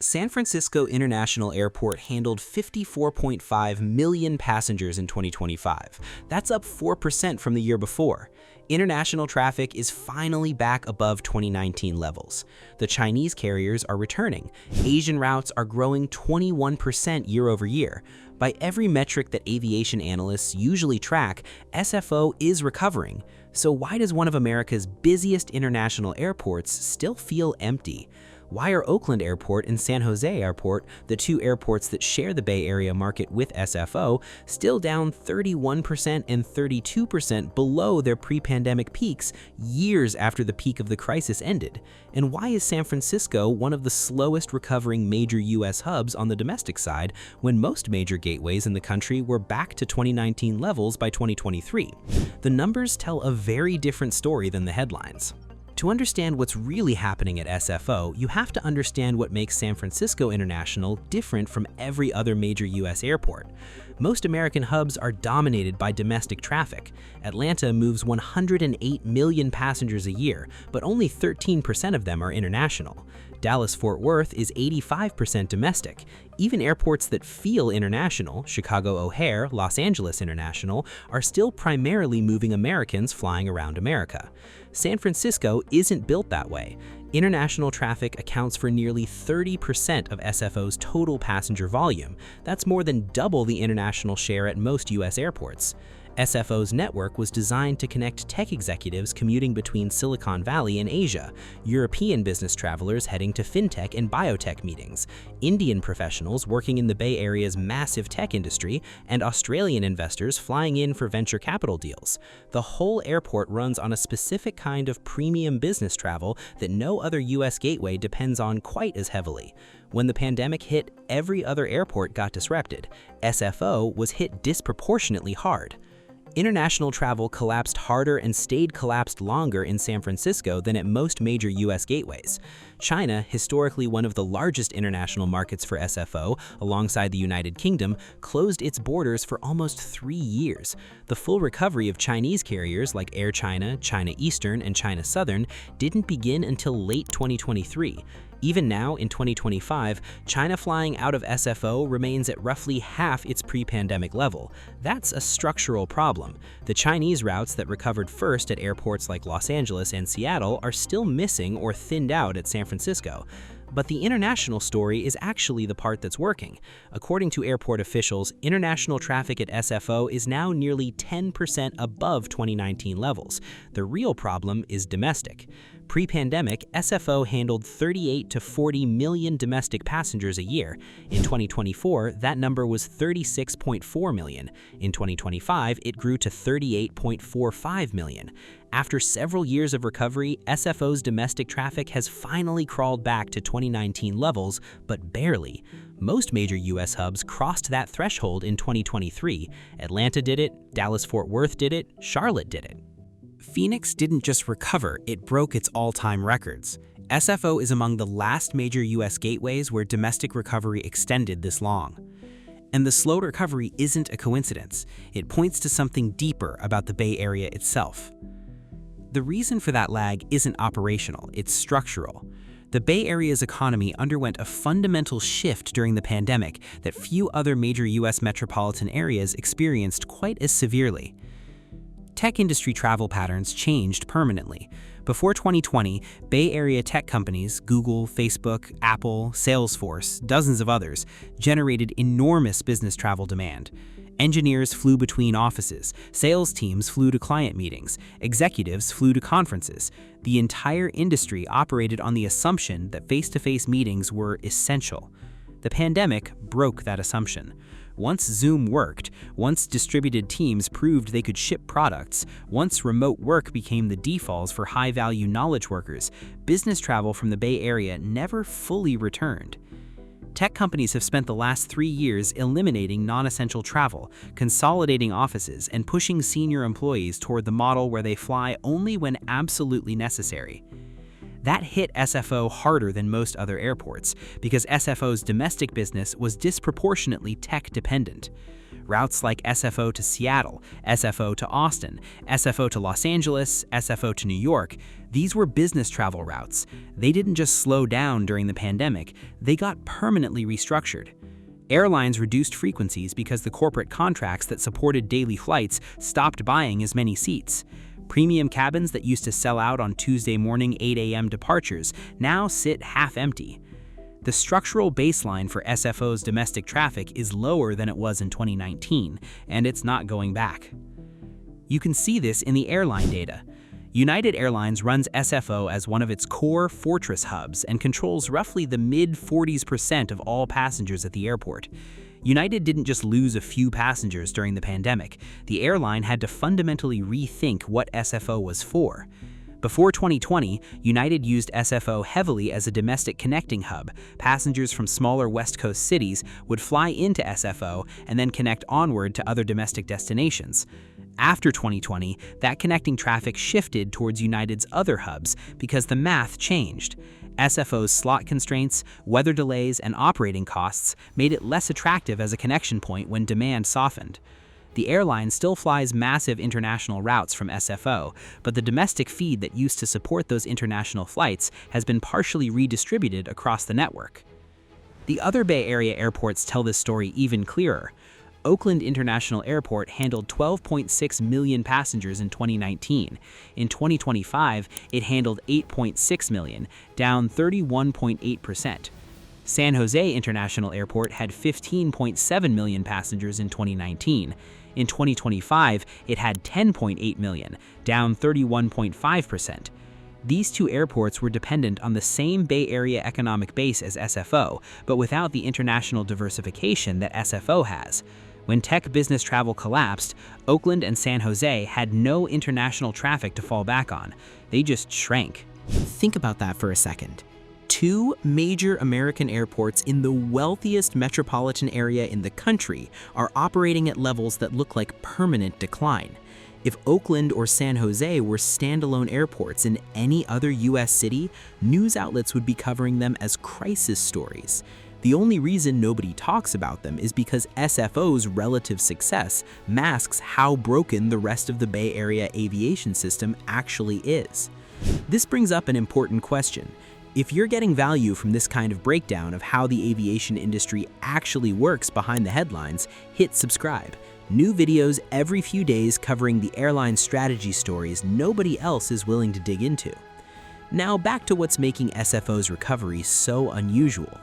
San Francisco International Airport handled 54.5 million passengers in 2025. That's up 4% from the year before. International traffic is finally back above 2019 levels. The Chinese carriers are returning. Asian routes are growing 21% year over year. By every metric that aviation analysts usually track, SFO is recovering. So why does one of America's busiest international airports still feel empty? Why are Oakland Airport and San Jose Airport, the two airports that share the Bay Area market with SFO, still down 31% and 32% below their pre-pandemic peaks years after the peak of the crisis ended? And why is San Francisco one of the slowest recovering major U.S. hubs on the domestic side when most major gateways in the country were back to 2019 levels by 2023? The numbers tell a very different story than the headlines. To understand what's really happening at SFO, you have to understand what makes San Francisco International different from every other major U.S. airport. Most American hubs are dominated by domestic traffic. Atlanta moves 108 million passengers a year, but only 13% of them are international. Dallas-Fort Worth is 85% domestic. Even airports that feel international, Chicago O'Hare, Los Angeles International, are still primarily moving Americans flying around America. San Francisco isn't built that way. International traffic accounts for nearly 30% of SFO's total passenger volume. That's more than double the international share at most U.S. airports. SFO's network was designed to connect tech executives commuting between Silicon Valley and Asia, European business travelers heading to fintech and biotech meetings, Indian professionals working in the Bay Area's massive tech industry, and Australian investors flying in for venture capital deals. The whole airport runs on a specific kind of premium business travel that no other U.S. gateway depends on quite as heavily. When the pandemic hit, every other airport got disrupted. SFO was hit disproportionately hard. International travel collapsed harder and stayed collapsed longer in San Francisco than at most major U.S. gateways. China, historically one of the largest international markets for SFO, alongside the United Kingdom, closed its borders for almost 3 years. The full recovery of Chinese carriers like Air China, China Eastern, and China Southern didn't begin until late 2023. Even now, in 2025, China flying out of SFO remains at roughly half its pre-pandemic level. That's a structural problem. The Chinese routes that recovered first at airports like Los Angeles and Seattle are still missing or thinned out at San Francisco. But the international story is actually the part that's working. According to airport officials, international traffic at SFO is now nearly 10% above 2019 levels. The real problem is domestic. Pre-pandemic, SFO handled 38 to 40 million domestic passengers a year. In 2024, that number was 36.4 million. In 2025, it grew to 38.45 million. After several years of recovery, SFO's domestic traffic has finally crawled back to 2019 levels, but barely. Most major U.S. hubs crossed that threshold in 2023. Atlanta did it, Dallas-Fort Worth did it, Charlotte did it. Phoenix didn't just recover, it broke its all-time records. SFO is among the last major U.S. gateways where domestic recovery extended this long. And the slow recovery isn't a coincidence. It points to something deeper about the Bay Area itself. The reason for that lag isn't operational, it's structural. The Bay Area's economy underwent a fundamental shift during the pandemic that few other major U.S. metropolitan areas experienced quite as severely. Tech industry travel patterns changed permanently. Before 2020, Bay Area tech companies, Google, Facebook, Apple, Salesforce, dozens of others, generated enormous business travel demand. Engineers flew between offices, sales teams flew to client meetings, executives flew to conferences. The entire industry operated on the assumption that face-to-face meetings were essential. The pandemic broke that assumption. Once Zoom worked, once distributed teams proved they could ship products, once remote work became the default for high-value knowledge workers, business travel from the Bay Area never fully returned. Tech companies have spent the last 3 years eliminating non-essential travel, consolidating offices, and pushing senior employees toward the model where they fly only when absolutely necessary. That hit SFO harder than most other airports because SFO's domestic business was disproportionately tech-dependent. Routes like SFO to Seattle, SFO to Austin, SFO to Los Angeles, SFO to New York, these were business travel routes. They didn't just slow down during the pandemic, they got permanently restructured. Airlines reduced frequencies because the corporate contracts that supported daily flights stopped buying as many seats. Premium cabins that used to sell out on Tuesday morning 8 a.m. departures now sit half empty. The structural baseline for SFO's domestic traffic is lower than it was in 2019, and it's not going back. You can see this in the airline data. United Airlines runs SFO as one of its core fortress hubs and controls roughly the mid-40% of all passengers at the airport. United didn't just lose a few passengers during the pandemic. The airline had to fundamentally rethink what SFO was for. Before 2020, United used SFO heavily as a domestic connecting hub. Passengers from smaller West Coast cities would fly into SFO and then connect onward to other domestic destinations. After 2020, that connecting traffic shifted towards United's other hubs because the math changed. SFO's slot constraints, weather delays, and operating costs made it less attractive as a connection point when demand softened. The airline still flies massive international routes from SFO, but the domestic feed that used to support those international flights has been partially redistributed across the network. The other Bay Area airports tell this story even clearer. Oakland International Airport handled 12.6 million passengers in 2019. In 2025, it handled 8.6 million, down 31.8%. San Jose International Airport had 15.7 million passengers in 2019. In 2025, it had 10.8 million, down 31.5%. These two airports were dependent on the same Bay Area economic base as SFO, but without the international diversification that SFO has. When tech business travel collapsed, Oakland and San Jose had no international traffic to fall back on. They just shrank. Think about that for a second. Two major American airports in the wealthiest metropolitan area in the country are operating at levels that look like permanent decline. If Oakland or San Jose were standalone airports in any other US city, news outlets would be covering them as crisis stories. The only reason nobody talks about them is because SFO's relative success masks how broken the rest of the Bay Area aviation system actually is. This brings up an important question. If you're getting value from this kind of breakdown of how the aviation industry actually works behind the headlines, hit subscribe. New videos every few days covering the airline strategy stories nobody else is willing to dig into. Now back to what's making SFO's recovery so unusual.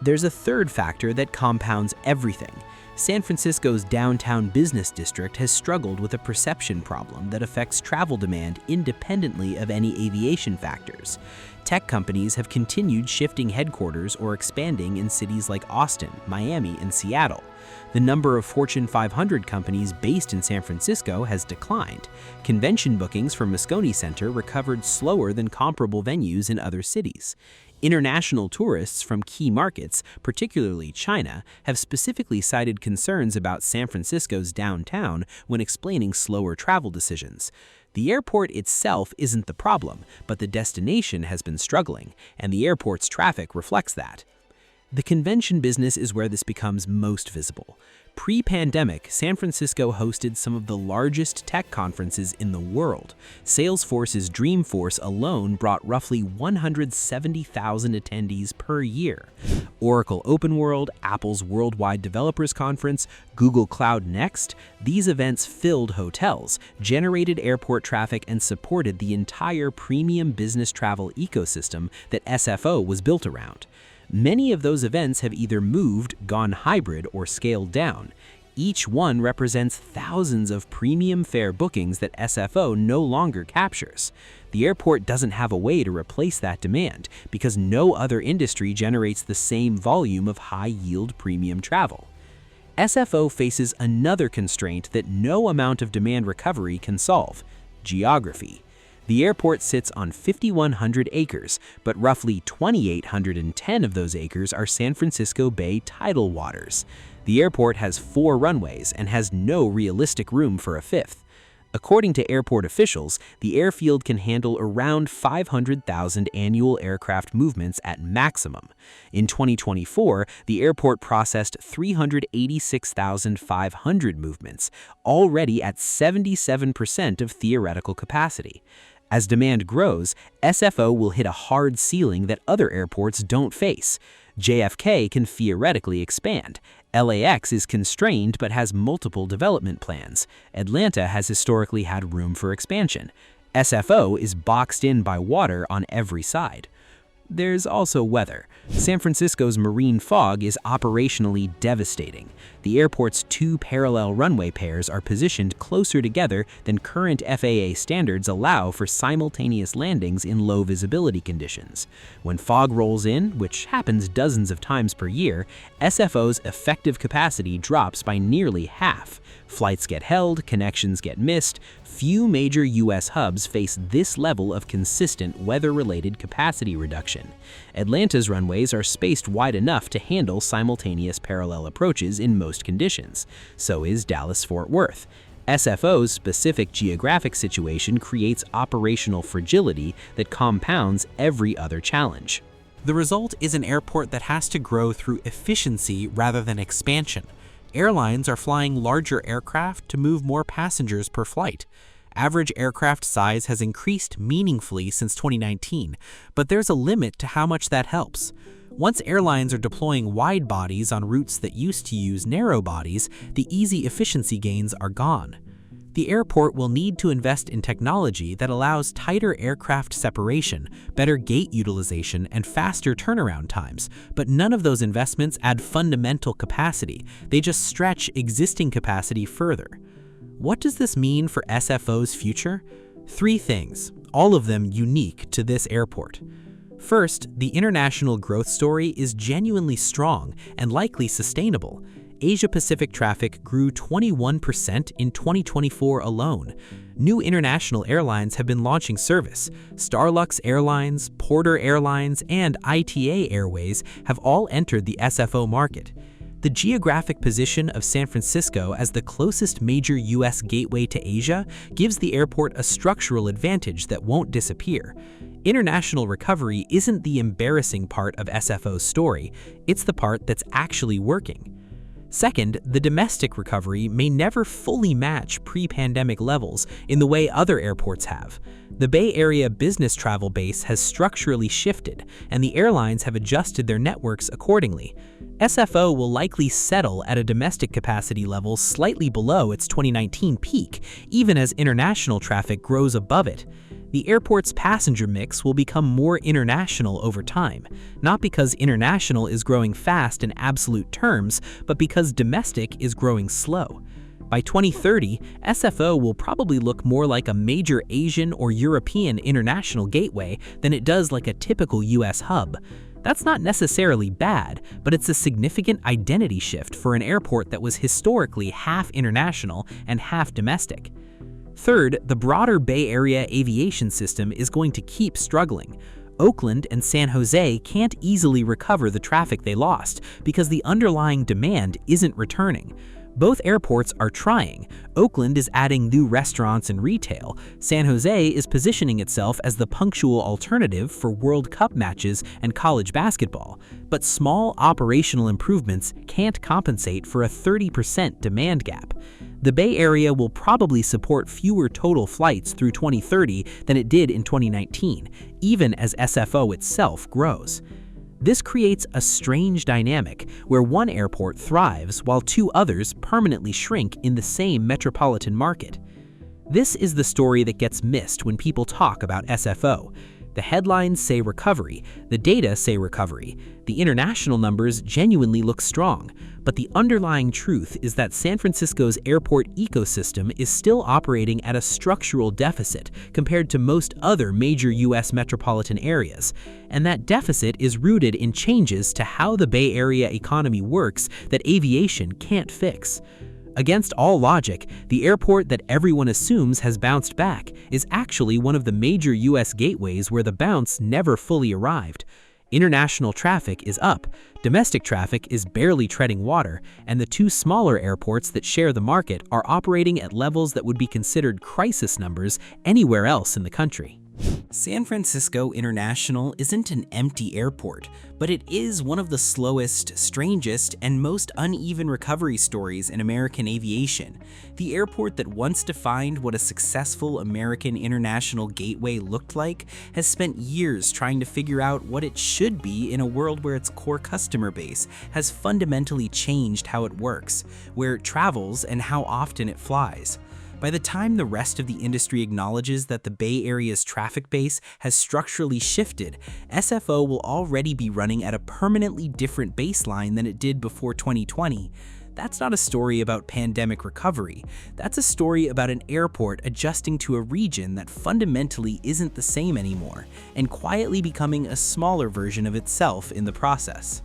There's a third factor that compounds everything. San Francisco's downtown business district has struggled with a perception problem that affects travel demand independently of any aviation factors. Tech companies have continued shifting headquarters or expanding in cities like Austin, Miami, and Seattle. The number of Fortune 500 companies based in San Francisco has declined. Convention bookings for Moscone Center recovered slower than comparable venues in other cities. International tourists from key markets, particularly China, have specifically cited concerns about San Francisco's downtown when explaining slower travel decisions. The airport itself isn't the problem, but the destination has been struggling, and the airport's traffic reflects that. The convention business is where this becomes most visible. Pre-pandemic, San Francisco hosted some of the largest tech conferences in the world. Salesforce's Dreamforce alone brought roughly 170,000 attendees per year. Oracle OpenWorld, Apple's Worldwide Developers Conference, Google Cloud Next, these events filled hotels, generated airport traffic, and supported the entire premium business travel ecosystem that SFO was built around. Many of those events have either moved, gone hybrid, or scaled down. Each one represents thousands of premium fare bookings that SFO no longer captures. The airport doesn't have a way to replace that demand because no other industry generates the same volume of high-yield premium travel. SFO faces another constraint that no amount of demand recovery can solve: geography. The airport sits on 5,100 acres, but roughly 2,810 of those acres are San Francisco Bay tidal waters. The airport has 4 runways and has no realistic room for a 5th. According to airport officials, the airfield can handle around 500,000 annual aircraft movements at maximum. In 2024, the airport processed 386,500 movements, already at 77% of theoretical capacity. As demand grows, SFO will hit a hard ceiling that other airports don't face. JFK can theoretically expand. LAX is constrained but has multiple development plans. Atlanta has historically had room for expansion. SFO is boxed in by water on every side. There's also weather. San Francisco's marine fog is operationally devastating. The airport's two parallel runway pairs are positioned closer together than current FAA standards allow for simultaneous landings in low visibility conditions. When fog rolls in, which happens dozens of times per year, SFO's effective capacity drops by nearly half. Flights get held, connections get missed. Few major U.S. hubs face this level of consistent weather-related capacity reduction. Atlanta's runways are spaced wide enough to handle simultaneous parallel approaches in most conditions. So is Dallas-Fort Worth. SFO's specific geographic situation creates operational fragility that compounds every other challenge. The result is an airport that has to grow through efficiency rather than expansion. Airlines are flying larger aircraft to move more passengers per flight. Average aircraft size has increased meaningfully since 2019, but there's a limit to how much that helps. Once airlines are deploying wide bodies on routes that used to use narrow bodies, the easy efficiency gains are gone. The airport will need to invest in technology that allows tighter aircraft separation, better gate utilization, and faster turnaround times, but none of those investments add fundamental capacity. They just stretch existing capacity further. What does this mean for SFO's future? 3 things, all of them unique to this airport. First, the international growth story is genuinely strong and likely sustainable. Asia-Pacific traffic grew 21% in 2024 alone. New international airlines have been launching service. Starlux Airlines, Porter Airlines, and ITA Airways have all entered the SFO market. The geographic position of San Francisco as the closest major U.S. gateway to Asia gives the airport a structural advantage that won't disappear. International recovery isn't the embarrassing part of SFO's story, it's the part that's actually working. Second, the domestic recovery may never fully match pre-pandemic levels in the way other airports have. The Bay Area business travel base has structurally shifted, and the airlines have adjusted their networks accordingly. SFO will likely settle at a domestic capacity level slightly below its 2019 peak, even as international traffic grows above it. The airport's passenger mix will become more international over time, not because international is growing fast in absolute terms, but because domestic is growing slow. By 2030, SFO will probably look more like a major Asian or European international gateway than it does like a typical US hub. That's not necessarily bad, but it's a significant identity shift for an airport that was historically half international and half domestic. Third, the broader Bay Area aviation system is going to keep struggling. Oakland and San Jose can't easily recover the traffic they lost because the underlying demand isn't returning. Both airports are trying. Oakland is adding new restaurants and retail. San Jose is positioning itself as the punctual alternative for World Cup matches and college basketball. But small operational improvements can't compensate for a 30% demand gap. The Bay Area will probably support fewer total flights through 2030 than it did in 2019, even as SFO itself grows. This creates a strange dynamic where one airport thrives while 2 others permanently shrink in the same metropolitan market. This is the story that gets missed when people talk about SFO. The headlines say recovery, the data say recovery, the international numbers genuinely look strong, but the underlying truth is that San Francisco's airport ecosystem is still operating at a structural deficit compared to most other major U.S. metropolitan areas, and that deficit is rooted in changes to how the Bay Area economy works that aviation can't fix. Against all logic, the airport that everyone assumes has bounced back is actually one of the major U.S. gateways where the bounce never fully arrived. International traffic is up, domestic traffic is barely treading water, and the two smaller airports that share the market are operating at levels that would be considered crisis numbers anywhere else in the country. San Francisco International isn't an empty airport, but it is one of the slowest, strangest, and most uneven recovery stories in American aviation. The airport that once defined what a successful American international gateway looked like has spent years trying to figure out what it should be in a world where its core customer base has fundamentally changed how it works, where it travels, and how often it flies. By the time the rest of the industry acknowledges that the Bay Area's traffic base has structurally shifted, SFO will already be running at a permanently different baseline than it did before 2020. That's not a story about pandemic recovery. That's a story about an airport adjusting to a region that fundamentally isn't the same anymore, and quietly becoming a smaller version of itself in the process.